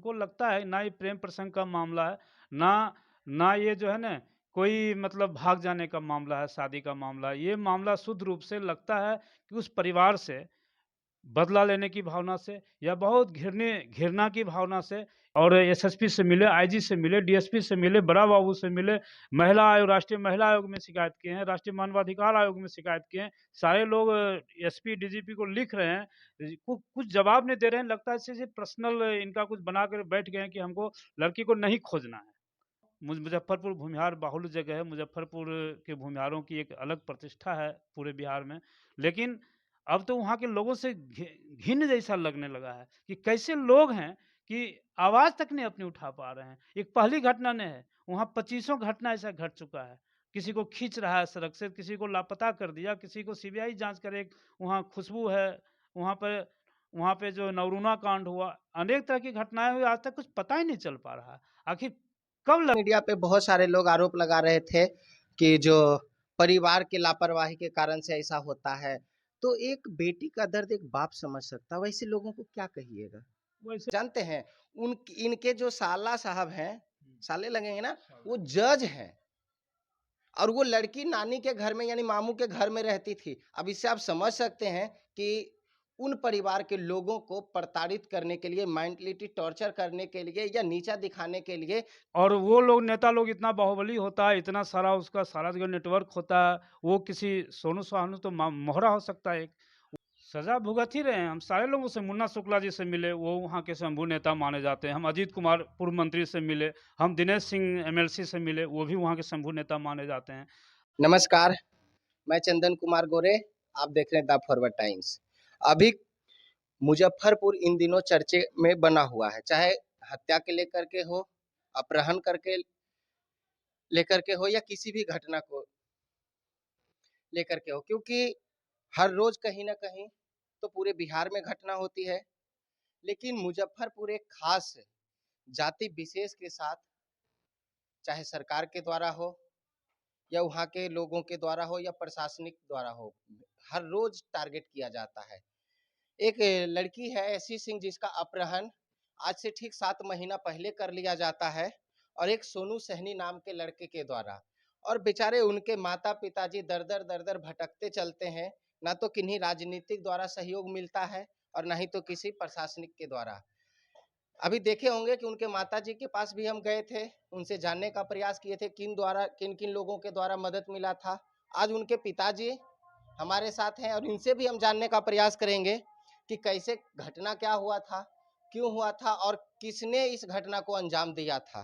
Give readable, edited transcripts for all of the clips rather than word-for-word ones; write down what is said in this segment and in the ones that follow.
को लगता है ना ये प्रेम प्रसंग का मामला है, ना ना ये जो है ना कोई मतलब भाग जाने का मामला है, शादी का मामला है। ये मामला शुद्ध रूप से लगता है कि उस परिवार से बदला लेने की भावना से या बहुत घृणा की भावना से और एसएसपी से मिले, आईजी से मिले, डीएसपी से मिले, बड़ा बाबू से मिले, महिला आयोग, राष्ट्रीय महिला आयोग में शिकायत किए हैं, राष्ट्रीय मानवाधिकार आयोग में शिकायत किए हैं। सारे लोग एसपी, डीजीपी को लिख रहे हैं, कुछ जवाब नहीं दे रहे हैं। लगता है जैसे प्रश्नल इनका कुछ बना कर बैठ गए हैं कि हमको लड़की को नहीं खोजना है। मुज़फ्फ़रपुर भूमिहार बाहुल्य जगह है, मुज़फ्फ़रपुर के भूमिहारों की एक अलग प्रतिष्ठा है पूरे बिहार में। लेकिन अब तो वहाँ के लोगों से घिन्न जैसा लगने लगा है कि कैसे लोग हैं कि आवाज़ तक नहीं अपनी उठा पा रहे हैं। एक पहली घटना नहीं है, वहाँ पच्चीसों घटना ऐसा घट चुका है। किसी को खींच रहा है सड़क से, किसी को लापता कर दिया, किसी को सीबीआई जाँच करे। वहाँ खुशबू है, वहाँ पे वहाँ पे जो नवरूणा कांड हुआ, अनेक तरह की घटनाएँ हुई, आज तक कुछ पता ही नहीं चल पा रहा है। आखिर कब लग मीडिया पे बहुत सारे लोग आरोप लगा रहे थे कि जो परिवार की लापरवाही के कारण से ऐसा होता है। तो एक बेटी का दर्द एक बाप समझ सकता है, वैसे लोगों को क्या कहिएगा? वैसे जानते हैं, उन इनके जो साला साहब हैं, हुँ, साले लगेंगे ना, साला वो जज हैं और वो लड़की नानी के घर में यानी मामू के घर में रहती थी। अब इससे आप समझ सकते हैं कि उन परिवार के लोगों को प्रताड़ित करने के लिए, मेंटलिटी टॉर्चर करने के लिए या नीचा दिखाने के लिए और वो लोग नेता लोग इतना बाहुबली होता है, इतना सारा उसका सारा जो नेटवर्क होता है, वो किसी सोनू सोहानू तो मोहरा हो सकता है एक। सज़ा भुगत ही रहे हैं। हम सारे लोगों से, मुन्ना शुक्ला जी से मिले, वो वहाँ के शंभू नेता माने जाते हैं। हम अजीत कुमार पूर्व मंत्री से मिले, हम दिनेश सिंह एमएलसी से मिले, वो भी वहाँ के शंभू नेता माने जाते हैं। नमस्कार, मैं चंदन कुमार गोरे, आप देख रहे हैं द फॉरवर्ड टाइम्स। अभी मुजफ्फरपुर इन दिनों चर्चे में बना हुआ है, चाहे हत्या के लेकर के हो, अपहरण करके लेकर के हो या किसी भी घटना को लेकर के हो, क्योंकि हर रोज कहीं ना कहीं तो पूरे बिहार में घटना होती है, लेकिन मुजफ्फरपुर एक खास जाति विशेष के साथ, चाहे सरकार के द्वारा हो या वहाँ के लोगों के द्वारा हो या प्रशासनिक द्वारा हो, हर रोज टारगेट किया जाता है। एक लड़की है ऐसी सिंह जिसका अपहरण आज से ठीक 7 महीना पहले कर लिया जाता है और एक सोनू सहनी नाम के लड़के के द्वारा, और बेचारे उनके माता पिताजी दर दर दर दर भटकते चलते हैं। ना तो किन्हीं राजनीतिक द्वारा सहयोग मिलता है और ना ही तो किसी प्रशासनिक के द्वारा। अभी देखे होंगे कि उनके माताजी के पास भी हम गए थे, उनसे जानने का प्रयास किए थे किन किन लोगों के द्वारा मदद मिला था। आज उनके पिताजी हमारे साथ हैं और इनसे भी हम जानने का प्रयास करेंगे कि कैसे घटना क्या हुआ था, क्यों हुआ था और किसने इस घटना को अंजाम दिया था।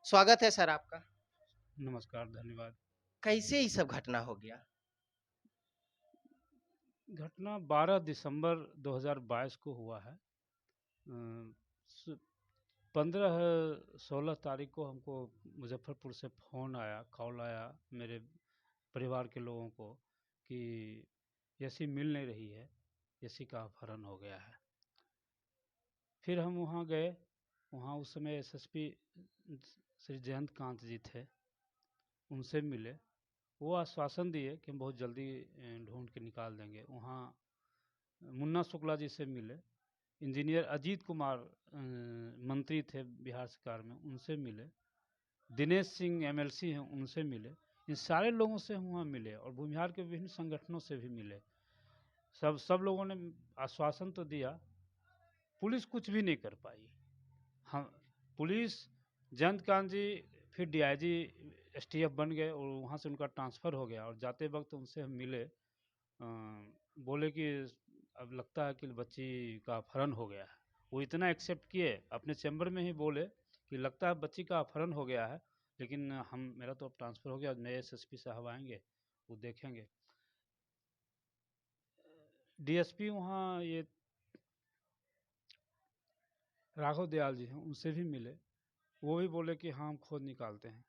स्वागत है सर आपका। नमस्कार, धन्यवाद। कैसे ये सब घटना हो गया? घटना 12 दिसंबर 2022 को हुआ है। अ, स 15-16 तारीख को हमको मुज़फ्फ़रपुर से फ़ोन आया, कॉल आया मेरे परिवार के लोगों को कि यसी मिल नहीं रही है, यसी का अपहरण हो गया है। फिर हम वहाँ गए, वहाँ उस समय एसएसपी श्री जयंत कांत जी थे, उनसे मिले। वो आश्वासन दिए कि हम बहुत जल्दी ढूँढ के निकाल देंगे। वहाँ मुन्ना शुक्ला जी से मिले, इंजीनियर अजीत कुमार मंत्री थे बिहार सरकार में, उनसे मिले, दिनेश सिंह एमएलसी हैं, उनसे मिले। इन सारे लोगों से हम वहाँ मिले और भूमिहार के विभिन्न संगठनों से भी मिले। सब लोगों ने आश्वासन तो दिया, पुलिस कुछ भी नहीं कर पाई। हम पुलिस, जयंतकांत जी फिर डीआईजी एसटीएफ बन गए और वहाँ से उनका ट्रांसफ़र हो गया और जाते वक्त उनसे हम मिले। बोले कि अब लगता है कि बच्ची का अपहरण हो गया है। वो इतना एक्सेप्ट किए, अपने चैम्बर में ही बोले कि लगता है बच्ची का अपहरण हो गया है, लेकिन हम मेरा तो अब ट्रांसफ़र हो गया, नए एसएसपी साहब आएंगे, वो देखेंगे। डीएसपी वहाँ ये राघव दयाल जी हैं, उनसे भी मिले, वो भी बोले कि हाँ हम खोज निकालते हैं।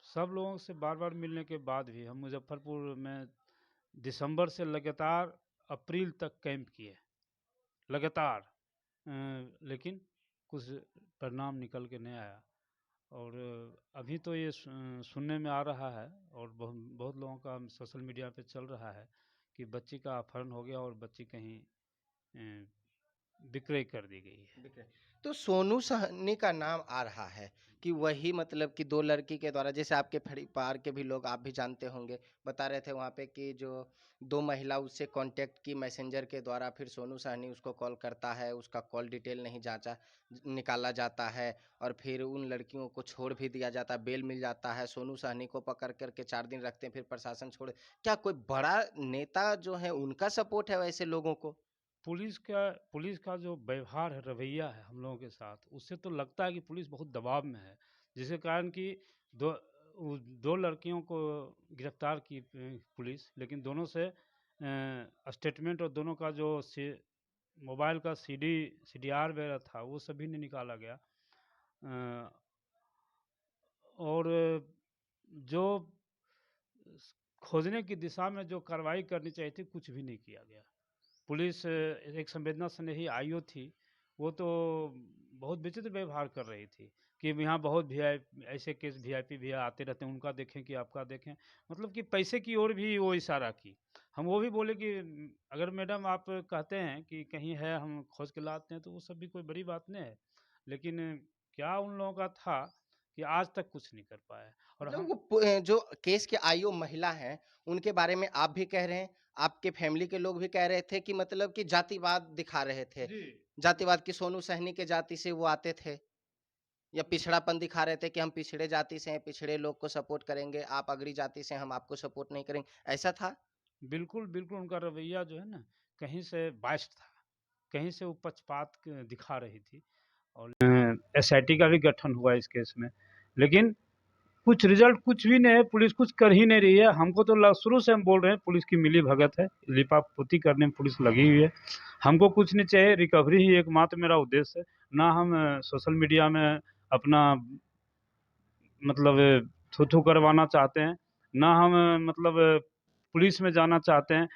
सब लोगों से बार बार मिलने के बाद भी हम मुजफ्फरपुर में दिसंबर से लगातार अप्रैल तक कैंप किए, लगातार। लेकिन कुछ परिणाम निकल के नहीं आया और अभी तो ये सुनने में आ रहा है और बहुत बहुत लोगों का सोशल मीडिया पे चल रहा है कि बच्ची का अपहरण हो गया और बच्ची कहीं विक्रय कर दी गई है। तो सोनू सहनी का नाम आ रहा है कि वही मतलब कि 2 लड़की के द्वारा, जैसे आपके परिवार के भी लोग आप भी जानते होंगे, बता रहे थे वहाँ पे कि जो 2 महिला उससे कॉन्टैक्ट की मैसेंजर के द्वारा, फिर सोनू सहनी उसको कॉल करता है, उसका कॉल डिटेल नहीं जाँचा निकाला जाता है और फिर उन लड़कियों को छोड़ भी दिया जाता है, बेल मिल जाता है। सोनू सहनी को पकड़ कर के 4 दिन रखते हैं, फिर प्रशासन छोड़, क्या कोई बड़ा नेता जो है उनका सपोर्ट है वैसे लोगों को? पुलिस का जो व्यवहार है, रवैया है हम लोगों के साथ, उससे तो लगता है कि पुलिस बहुत दबाव में है। जिसके कारण कि दो 2 लड़कियों को गिरफ्तार की पुलिस, लेकिन दोनों से स्टेटमेंट और दोनों का जो मोबाइल का सीडीआर वगैरह था, वो सभी नहीं निकाला गया। और जो खोजने की दिशा में जो कार्रवाई करनी चाहिए थी, कुछ भी नहीं किया गया। पुलिस एक संवेदना स्नेही आईओ थी, वो तो बहुत विचित्र व्यवहार कर रही थी कि यहाँ बहुत ऐसे केस वीआईपी भैया आते रहते हैं, उनका देखें कि आपका देखें, मतलब कि पैसे की ओर भी वो इशारा की। हम वो भी बोले कि अगर मैडम आप कहते हैं कि कहीं है, हम खोज के लाते हैं, तो वो सब भी कोई बड़ी बात नहीं है। लेकिन क्या उन लोगों का था कि आज तक कुछ नहीं कर पाए। और मतलब हम वो जो केस के आईओ महिला हैं, उनके बारे में आप भी कह रहे हैं, आपके फैमिली के लोग भी कह रहे थे कि मतलब कि जातिवाद दिखा रहे थे। जी, जातिवाद कि सोनू सहनी के जाति से वो आते थे या पिछड़ापन दिखा रहे थे कि हम पिछड़े जाति से हैं, पिछड़े लोग को सपोर्ट करेंगे, आप अगड़ी जाति से हैं, हम आपको सपोर्ट नहीं करेंगे, ऐसा था? बिल्कुल, बिल्कुल उनका रवैया जो है ना, कहीं से बाइस्ड था, कहीं से वो पक्षपात दिखा रही थी। और एसआईटी का भी गठन हुआ इस केस में, लेकिन कुछ रिजल्ट कुछ भी नहीं है, पुलिस कुछ कर ही नहीं रही है। हमको तो शुरू से हम बोल रहे हैं पुलिस की मिली भगत है, लिपापोती करने में पुलिस लगी हुई है। हमको कुछ नहीं चाहिए, रिकवरी ही एकमात्र मेरा उद्देश्य है। ना हम सोशल मीडिया में अपना मतलब थू थू करवाना चाहते हैं, ना हम मतलब पुलिस में जाना चाहते हैं।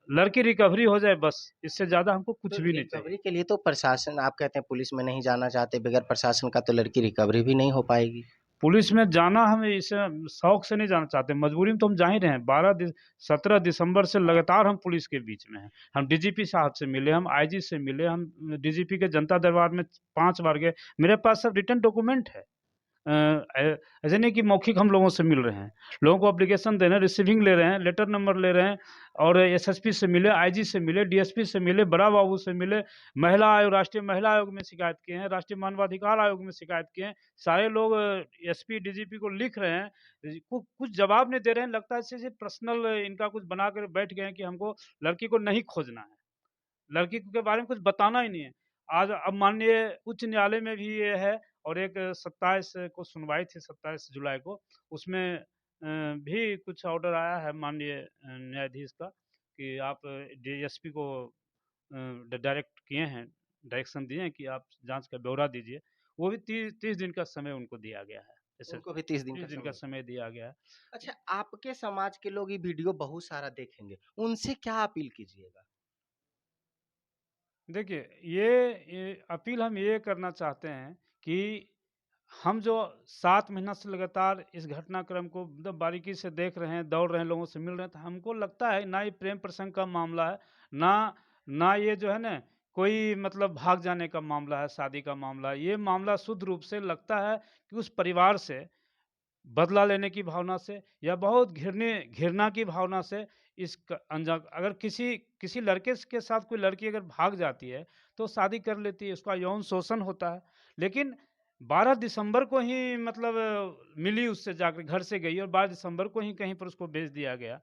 लड़की रिकवरी हो जाए बस, इससे ज़्यादा हमको तो कुछ भी नहीं चाहिए। रिकवरी के लिए तो प्रशासन, आप कहते हैं पुलिस में नहीं जाना चाहते, बगैर प्रशासन का तो लड़की रिकवरी भी नहीं हो पाएगी। पुलिस में जाना हम इसे शौक से नहीं जाना चाहते, मजबूरी में तो हम जा ही रहे हैं। 17 दिसंबर से लगातार हम पुलिस के बीच में हैं। हम डीजीपी साहब से मिले, हम आईजी से मिले, हम डीजीपी के जनता दरबार में 5 बार गए। मेरे पास सब रिटन डॉक्यूमेंट है। ऐसे नहीं कि मौखिक हम लोगों से मिल रहे हैं, लोगों को एप्लीकेशन दे रहे हैं, रिसीविंग ले रहे हैं, लेटर नंबर ले रहे हैं, और एसएसपी से मिले, आईजी से मिले, डीएसपी से मिले, बड़ा बाबू से मिले, महिला आयोग, राष्ट्रीय महिला आयोग में शिकायत किए हैं, राष्ट्रीय मानवाधिकार आयोग में शिकायत किए हैं। सारे लोग एसपी डीजीपी को लिख रहे हैं, कुछ जवाब नहीं दे रहे हैं। लगता है जैसे पर्सनल इनका कुछ बना कर बैठ गए हैं कि हमको लड़की को नहीं खोजना है, लड़की के बारे में कुछ बताना ही नहीं है। आज अब माननीय उच्च न्यायालय में भी ये है, और एक 27 को सुनवाई थी, 27 जुलाई को, उसमें भी कुछ ऑर्डर आया है माननीय न्यायाधीश का कि आप डीएसपी को डायरेक्ट किए हैं, डायरेक्शन दिए हैं कि आप जांच का ब्यौरा दीजिए। वो भी 30 दिन का समय उनको दिया गया है। ऐसे उनको भी 30 दिन 30 का दिन का समय। समय दिया गया है। अच्छा, आपके समाज के लोग ये वीडियो बहुत सारा देखेंगे, उनसे क्या अपील कीजिएगा? देखिए, ये अपील हम ये करना चाहते हैं कि हम जो 7 महीना से लगातार इस घटनाक्रम को एकदम बारीकी से देख रहे हैं, दौड़ रहे हैं, लोगों से मिल रहे हैं, तो हमको लगता है ना ये प्रेम प्रसंग का मामला है, ना ना ये जो है ना कोई मतलब भाग जाने का मामला है, शादी का मामला है। ये मामला शुद्ध रूप से लगता है कि उस परिवार से बदला लेने की भावना से, या बहुत घृणा की भावना से अगर किसी लड़के के साथ कोई लड़की अगर भाग जाती है, तो शादी कर लेती है, उसका यौन शोषण होता है। लेकिन 12 दिसंबर को ही मतलब मिली, उससे जाकर घर से गई और 12 दिसंबर को ही कहीं पर उसको भेज दिया गया।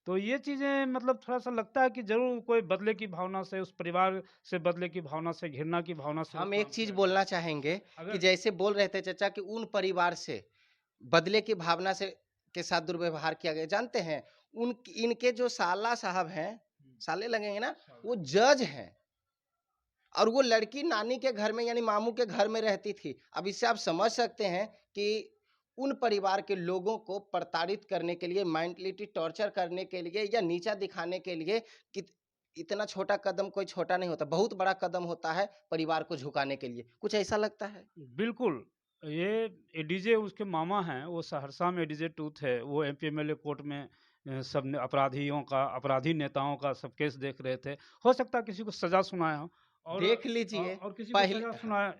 तो ये चीज़ें मतलब थोड़ा-सा लगता है कि ज़रूर कोई बदले की भावना से, उस परिवार से बदले की भावना से, घृणा की भावना से वो हम एक काम चीज़ किया गया। बोलना चाहेंगे कि अगर जैसे बोल रहे थे चाचा कि उन परिवार से बदले की भावना से के साथ दुर्व्यवहार किया गया। जानते हैं, इनके जो साला साहब हैं, साले लगेंगे ना, वो जज हैं और वो लड़की नानी के घर में यानी मामू के घर में रहती थी। अब इससे आप समझ सकते हैं कि उन परिवार के लोगों को प्रताड़ित करने के लिए, मेंटलिटी टॉर्चर करने के लिए या नीचा दिखाने के लिए कि इतना छोटा कदम कोई छोटा नहीं होता, बहुत बड़ा कदम होता है परिवार को झुकाने के लिए। कुछ ऐसा लगता है? बिल्कुल, ये एडीजे उसके मामा हैं, वो सहरसा में एडीजे टूथ है, वो एमपी एमएलए कोर्ट में अपराधी नेताओं का सब केस देख रहे थे। हो सकता है किसी को सज़ा सुनाए हों, और देख लीजिए और किसी को पहले। सज़ा हाँ, सुनाया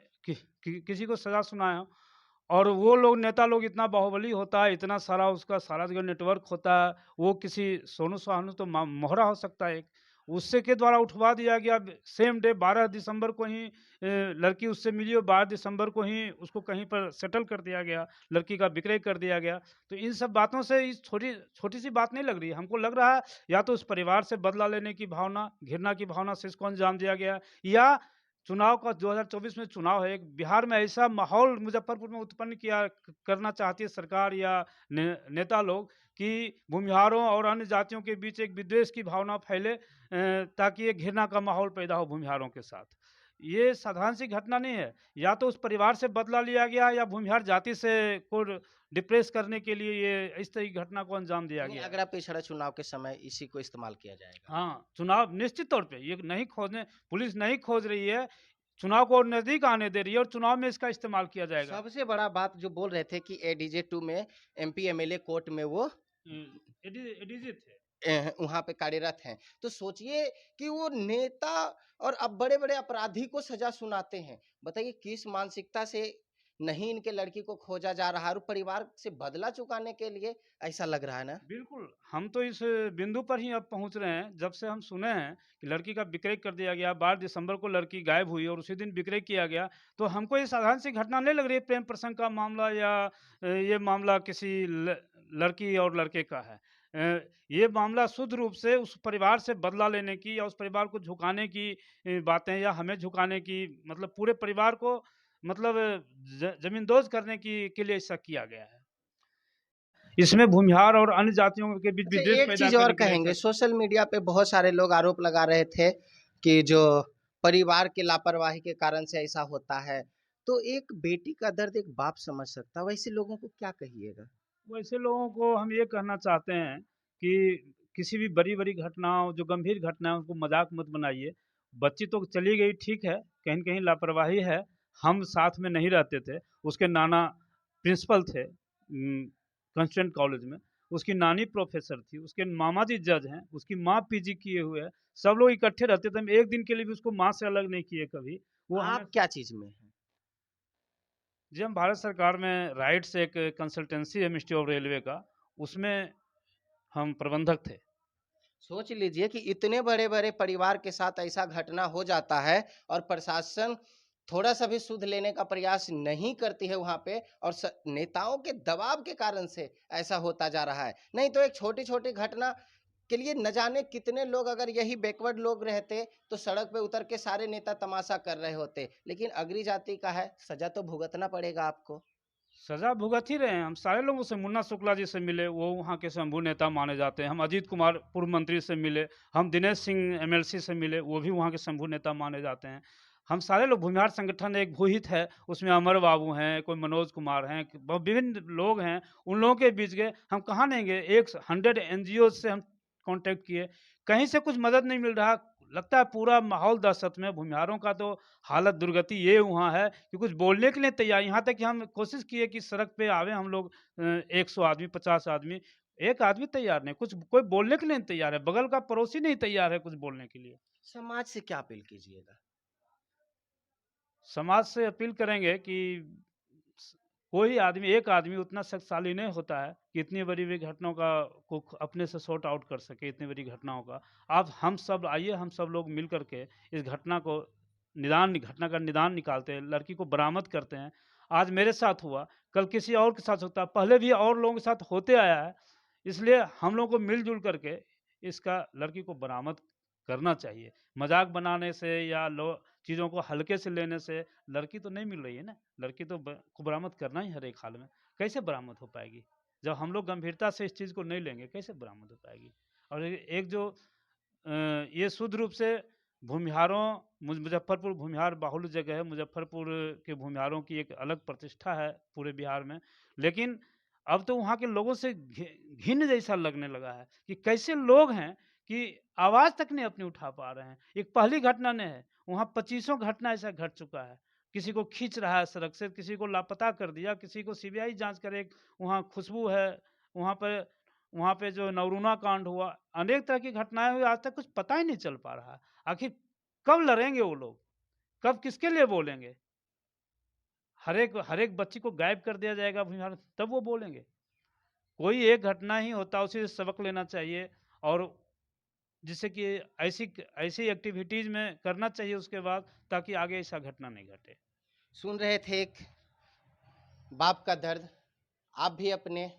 किसी को सज़ा सुनाया हो, और वो लोग नेता लोग इतना बाहुबली होता है, इतना सारा उसका सारा जगह नेटवर्क होता है, वो किसी सोनू सोहानू तो मोहरा हो सकता है एक, उससे के द्वारा उठवा दिया गया। सेम डे 12 दिसंबर को ही लड़की उससे मिली और 12 दिसंबर को ही उसको कहीं पर सेटल कर दिया गया, लड़की का विक्रय कर दिया गया। तो इन सब बातों से इस छोटी छोटी सी बात नहीं लग रही है, हमको लग रहा है या तो उस परिवार से बदला लेने की भावना, घृणा की भावना से इसको अंजाम दिया गया, या चुनाव का 2024 में चुनाव है, एक बिहार में ऐसा माहौल मुजफ्फरपुर में उत्पन्न करना चाहती है सरकार या नेता लोग कि भूमिहारों और अन्य जातियों के बीच एक विद्वेष की भावना फैले, ताकि एक घृणा का माहौल पैदा हो भूमिहारों के साथ। ये साधारण सी घटना नहीं है, या तो उस परिवार से बदला लिया गया या भूमिहार जाति से को डिप्रेस करने के लिए ये इस तरह की घटना को अंजाम दिया यानी गया है। अगला पिछड़ा चुनाव के समय इसी को इस्तेमाल किया जाएगा। हाँ, चुनाव निश्चित तौर पे ये नहीं खोजने, पुलिस नहीं खोज रही है, चुनाव को और नज़दीक आने दे रही है और चुनाव में इसका इस्तेमाल किया जाएगा। सबसे बड़ा बात जो बोल रहे थे कि एडीजे 2 में एमपी एमएलए कोर्ट में वो एडीजी थे। वहाँ पे कार्यरत हैं। तो सोचिए कि वो नेता और अब बड़े-बड़े अपराधी को सज़ा सुनाते हैं। बताइए किस मानसिकता से नहीं इनके लड़की को खोजा जा रहा है और परिवार से बदला चुकाने के लिए ऐसा लग रहा है ना? बिल्कुल, हम तो इस बिंदु पर ही अब पहुँच रहे हैं, जब से हम सुने हैं कि लड़की का विक्रय कर दिया गया, 12 दिसंबर को लड़की गायब हुई और उसी दिन विक्रय किया गया, तो हमको ये साधारण सी घटना नहीं लग रही है, प्रेम प्रसंग का मामला या ये मामला किसी लड़की और लड़के का है। ये मामला शुद्ध रूप से उस परिवार से बदला लेने की या उस परिवार को झुकाने की बातें, या हमें झुकाने की, मतलब पूरे परिवार को, मतलब ज़मींदोज़ करने की के लिए ऐसा किया गया है। इसमें भूमिहार और अन्य जातियों के बीच अच्छा, विद्वेष एक पैदा चीज़ और करने के लिए कहेंगे, ऐसा। सोशल मीडिया पे बहुत सारे लोग आरोप लगा रहे थे कि जो परिवार की लापरवाही के कारण से ऐसा होता है। तो एक बेटी का दर्द एक बाप समझ सकता है, वैसे लोगों को क्या कहिएगा? वैसे लोगों को हम ये कहना चाहते हैं कि किसी भी बड़ी-बड़ी घटनाओं, जो गंभीर घटनाएँ, उनको मज़ाक मत बनाइए। बच्ची तो चली गई, ठीक है, कहीं न कहीं लापरवाही है। हम साथ में नहीं रहते थे। उसके नाना प्रिंसिपल थे कंस्ट्रेंट कॉलेज में। उसकी नानी प्रोफ़ेसर थी, उसके मामा जी जज हैं, उसकी माँ पीजी किए हुए है। सब लोग इकट्ठे रहते थे। हम एक दिन के लिए भी उसको माँ से अलग नहीं किए कभी। वो हमें आप क्या चीज़ में हैं? जी, हम भारत सरकार में राइट्स, एक कंसल्टेंसी है मिनिस्ट्री ऑफ रेलवे का, उसमें हम प्रबंधक थे। सोच लीजिए कि इतने बड़े-बड़े परिवार के साथ ऐसा घटना हो जाता है और प्रशासन थोड़ा-सा भी सुध लेने का प्रयास नहीं करती है वहाँ पे और नेताओं के दबाव के कारण से ऐसा होता जा रहा है। नहीं तो एक छोटी-छोटी घटना के लिए न जाने कितने लोग, अगर यही बैकवर्ड लोग रहते तो सड़क पे उतर के सारे नेता तमाशा कर रहे होते। लेकिन अगरी जाति का है, सज़ा तो भुगतना पड़ेगा आपको। सज़ा भुगत ही रहे हैं। हम सारे लोगों से, मुन्ना शुक्ला जी से मिले, वो वहाँ के शंभू नेता माने जाते हैं। हम अजीत कुमार पूर्व मंत्री से मिले, हम दिनेश सिंह एमएलसी से मिले, वो भी वहाँ के शंभू नेता माने जाते हैं। हम सारे लोग, भूमिहार संगठन एक भूहित है, उसमें अमर बाबू हैं, कोई मनोज कुमार हैं, विभिन्न लोग हैं, उन लोगों के बीच गए। हम कहाँ नहीं गए, 100 एनजीओ से हम कॉन्टैक्ट किए, कहीं से कुछ मदद नहीं मिल रहा। लगता है पूरा माहौल दहशत में। भूमिहारों का तो हालत दुर्गति ये वहाँ है कि कुछ बोलने के लिए तैयार, यहाँ तक कि हम कोशिश किए कि सड़क पे आवे हम लोग, 100 आदमी, 50 आदमी, एक आदमी तैयार नहीं, कुछ कोई बोलने के लिए नहीं तैयार है, बगल का पड़ोसी नहीं तैयार है कुछ बोलने के लिए। समाज से क्या अपील कीजिएगा? समाज से अपील करेंगे कि कोई आदमी, एक आदमी उतना शक्तिशाली नहीं होता है कि इतनी बड़ी-बड़ी घटनाओं का को अपने से सॉर्ट आउट कर सके, इतनी बड़ी घटनाओं का। आप हम सब आइए, हम सब लोग मिल कर के इस घटना का निदान निकालते हैं, लड़की को बरामद करते हैं। आज मेरे साथ हुआ, कल किसी और के साथ होता है, पहले भी और लोगों के साथ होते आया है। इसलिए हम लोगों को मिल-जुल करके इसका लड़की को बरामद करना चाहिए। मज़ाक बनाने से या चीज़ों को हल्के से लेने से लड़की तो नहीं मिल रही है ना। लड़की तो को बरामद करना ही हर एक हाल में। कैसे बरामद हो पाएगी? जब हम लोग गंभीरता से इस चीज़ को नहीं लेंगे, कैसे बरामद हो पाएगी? और एक जो ये शुद्ध रूप से भूमिहारों, मुज़फ्फ़रपुर भूमिहार बाहुल्य जगह है। मुज़फ्फ़रपुर के भूमिहारों की एक अलग प्रतिष्ठा है पूरे बिहार में। लेकिन अब तो वहाँ के लोगों से घिन्न जैसा लगने लगा है कि कैसे लोग हैं कि आवाज़ तक नहीं अपनी उठा पा रहे हैं। एक पहली घटना नहीं है, वहाँ पच्चीसों घटना ऐसा घट चुका है। किसी को खींच रहा है सड़क से, किसी को लापता कर दिया, किसी को सीबीआई जाँच करे। वहाँ खुशबू है, वहाँ पे वहाँ पे जो नवरूणा कांड हुआ, अनेक तरह की घटनाएँ हुई, आज तक कुछ पता ही नहीं चल पा रहा है। आखिर कब लड़ेंगे वो लोग? कब किसके लिए बोलेंगे? हर एक बच्ची को गायब कर दिया जाएगा बिहार, तब वो बोलेंगे। कोई एक घटना ही होता, उसी से सबक लेना चाहिए और जिससे कि ऐसी एक्टिविटीज़ में करना चाहिए उसके बाद, ताकि आगे ऐसा घटना नहीं घटे। सुन रहे थे एक बाप का दर्द। आप भी अपने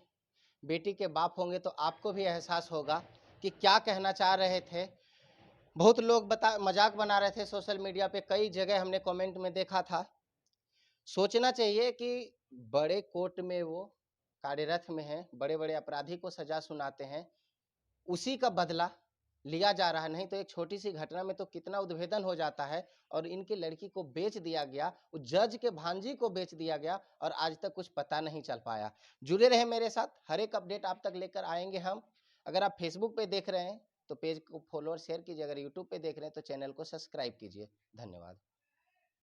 बेटी के बाप होंगे तो आपको भी एहसास होगा कि क्या कहना चाह रहे थे। बहुत लोग मजाक बना रहे थे सोशल मीडिया पे, कई जगह हमने कमेंट में देखा था। सोचना चाहिए कि बड़े कोर्ट में वो कार्यरत में हैं, बड़े बड़े अपराधी को सजा सुनाते हैं, उसी का बदला लिया जा रहा है। नहीं तो एक छोटी सी घटना में तो कितना उद्भेदन हो जाता है। और इनकी लड़की को बेच दिया गया, उस जज के भांजी को बेच दिया गया और आज तक कुछ पता नहीं चल पाया। जुड़े रहे मेरे साथ, हर एक अपडेट आप तक लेकर आएंगे हम। अगर आप फेसबुक पे देख रहे हैं तो पेज को फॉलो और शेयर कीजिए, अगर यूट्यूब पे देख रहे हैं तो चैनल को सब्सक्राइब कीजिए। धन्यवाद।